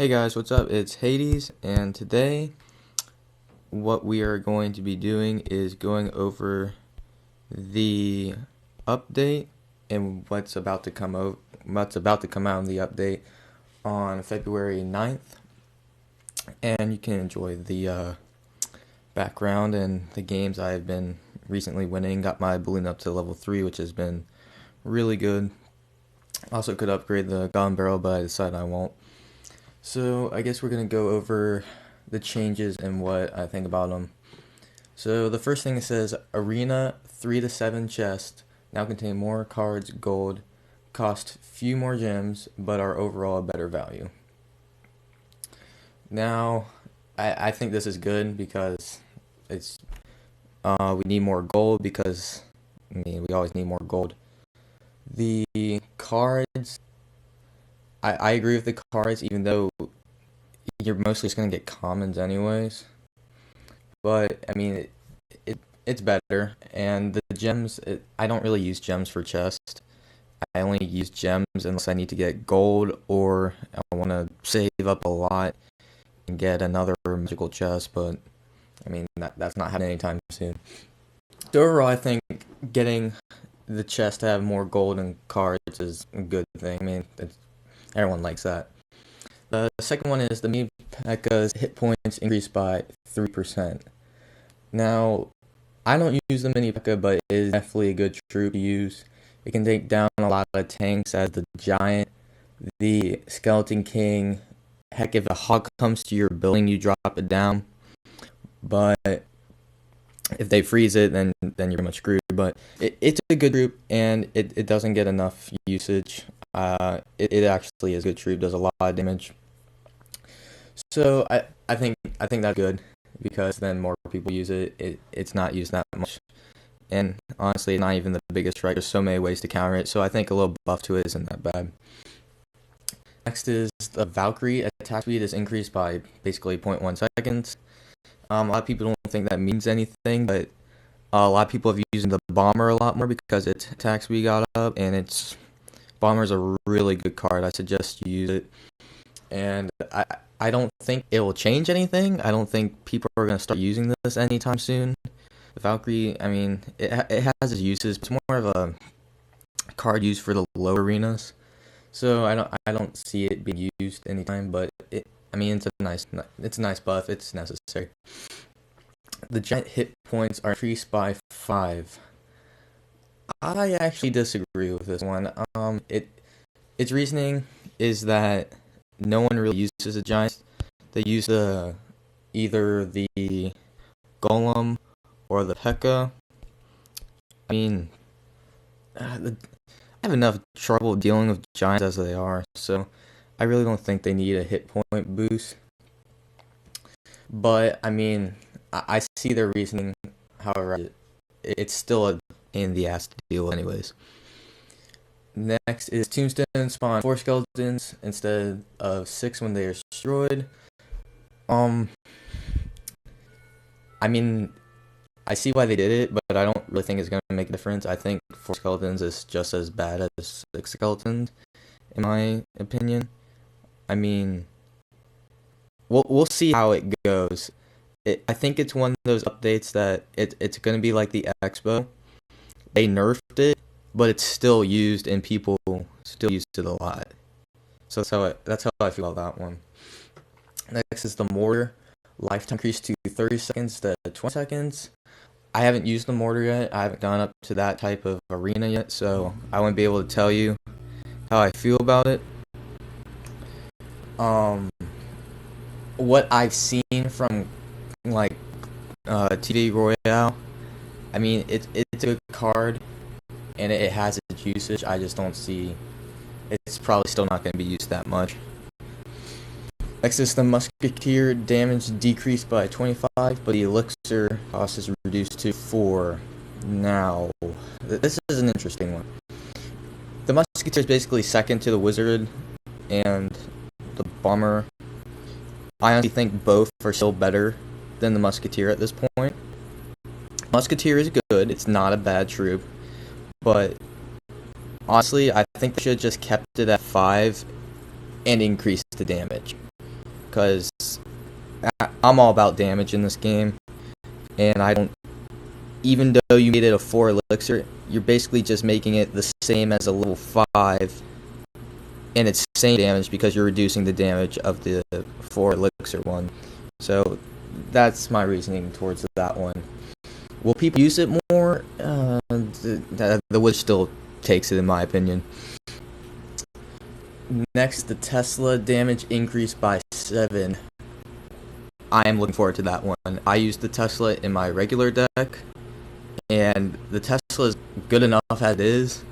Hey guys, what's up? It's Hades, and today what we are going to be doing is going over the update and what's about to come out in the update on February 9th. And you can enjoy the background and the games I've been recently winning. Got my balloon up to level 3, which has been really good. Also could upgrade the gun barrel, but I decided I won't. So I guess we're going to go over the changes and what I think about them. So the first thing it says, Arena 3 to 7 chests now contain more cards, gold, cost few more gems, but are overall a better value. Now, I think this is good because it's we need more gold because, we always need more gold. The cards, I agree with the cards, even though you're mostly just going to get commons anyways. But, it's better. And the gems, I don't really use gems for chests. I only use gems unless I need to get gold or I want to save up a lot and get another magical chest. But, that's not happening anytime soon. So overall, I think getting the chest to have more gold and cards is a good thing. Everyone likes that. The second one is the mini P.E.K.K.A.'s hit points increased by 3%. Now, I don't use the mini P.E.K.K.A., but it is definitely a good troop to use. It can take down a lot of tanks as the Giant, the Skeleton King. Heck, if a hog comes to your building, you drop it down. But if they freeze it, then you're pretty much screwed. But it's a good troop, and it doesn't get enough usage. It actually is a good troop, does a lot of damage. So I think that's good because then more people use it. It's not used that much. And honestly, not even the biggest strike. There's so many ways to counter it, so I think a little buff to it isn't that bad. Next is the Valkyrie attack speed is increased by basically 0.1 seconds. A lot of people don't think that means anything, but a lot of people have used the Bomber a lot more because its attack speed got up, and Bomber's a really good card. I suggest you use it. And I don't think it will change anything. I don't think people are going to start using this anytime soon. The Valkyrie, it has its uses. It's more of a card used for the low arenas. So I don't see it being used anytime, but it's a nice buff. It's necessary. The Giant hit points are increased by 5. I actually disagree with this one. Its reasoning is that no one really uses the Giants. They use either the Golem or the P.E.K.K.A. I have enough trouble dealing with Giants as they are, so I really don't think they need a hit point boost. But, I see their reasoning. However, it's still a pain in the ass to deal with anyways. Next is Tombstone spawn 4 skeletons instead of 6 when they are destroyed. I see why they did it, but I don't really think it's going to make a difference. I think 4 skeletons is just as bad as 6 skeletons, in my opinion. We'll see how it goes. I think it's one of those updates that it's going to be like the Expo. They nerfed it, but it's still used and people still use it a lot. So that's how I feel about that one. Next is the Mortar. Lifetime increased to 30 seconds to 20 seconds. I haven't used the Mortar yet. I haven't gone up to that type of arena yet, so I wouldn't be able to tell you how I feel about it. What I've seen from TV Royale, it's a good card and it has its usage. I just don't see it's probably still not going to be used that much. Next is the Musketeer. Damage decreased by 25, but the elixir cost is reduced to 4. Now, this is an interesting one. The Musketeer is basically second to the Wizard and the Bomber. I honestly think both are still better than the Musketeer at this point. Musketeer is good. It's not a bad troop. But honestly, I think they should have just kept it at 5 and increased the damage. because I'm all about damage in this game, and I don't. Even though you made it a 4 elixir, you're basically just making it the same as a level 5, and it's same damage because you're reducing the damage of the 4 elixir one. So that's my reasoning towards that one. Will people use it more? The Witch still takes it, in my opinion. Next, the Tesla damage increased by 7. I am looking forward to that one. I used the Tesla in my regular deck, and the Tesla is good enough as it is,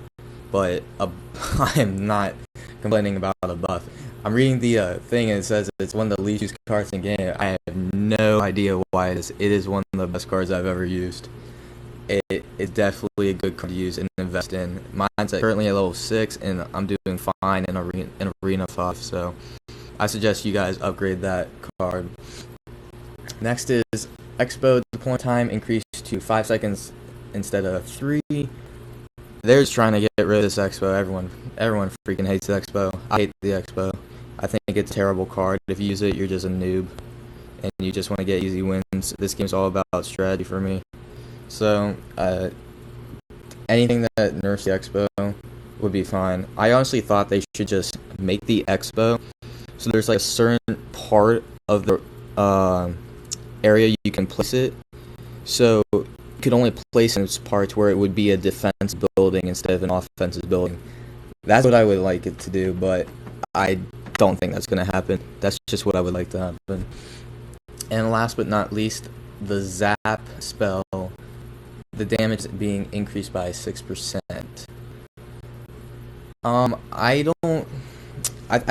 but I am not complaining about a buff. I'm reading the thing, and it says it's one of the least used cards in the game. I have no idea why it is. It is one of the best cards I've ever used. It's definitely a good card to use and invest in. Mine's currently at level 6, and I'm doing fine in Arena 5, so I suggest you guys upgrade that card. Next is Expo deployment time increased to 5 seconds instead of 3. They're just trying to get rid of this Expo. Everyone freaking hates the Expo. I hate the Expo. I think it's a terrible card. If you use it, you're just a noob, and you just want to get easy wins. This game's all about strategy for me. So, anything that nerfs the Expo would be fine. I honestly thought they should just make the Expo so there's like a certain part of the area you can place it. So you could only place in parts where it would be a defense building instead of an offensive building. That's what I would like it to do, but I don't think that's going to happen. That's just what I would like to happen. And last but not least, the Zap spell. The damage being increased by 6%. I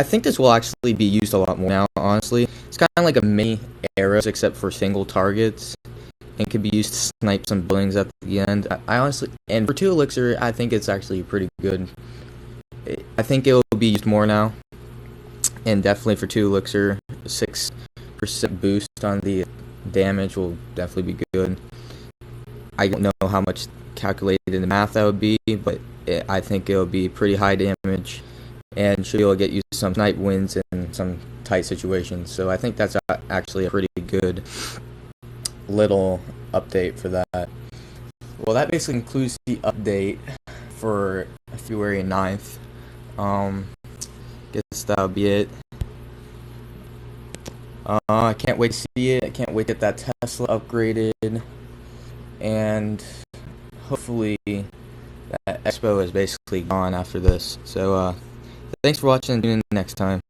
think this will actually be used a lot more now, honestly. It's kind of like a mini arrows except for single targets, and can be used to snipe some buildings at the end. I honestly, and for 2 elixir, I think it's actually pretty good. I think it will be used more now, and definitely for 2 elixir, 6% boost on the damage will definitely be good. I don't know how much calculated in the math that would be, but I think it'll be pretty high damage, and should be able to get you some snipe wins in some tight situations. So I think that's actually a pretty good little update for that. Well, that basically concludes the update for February 9th. Guess that'll be it. I can't wait to see it. I can't wait to get that Tesla upgraded. And hopefully that Expo is basically gone after this. So thanks for watching, and tune in next time.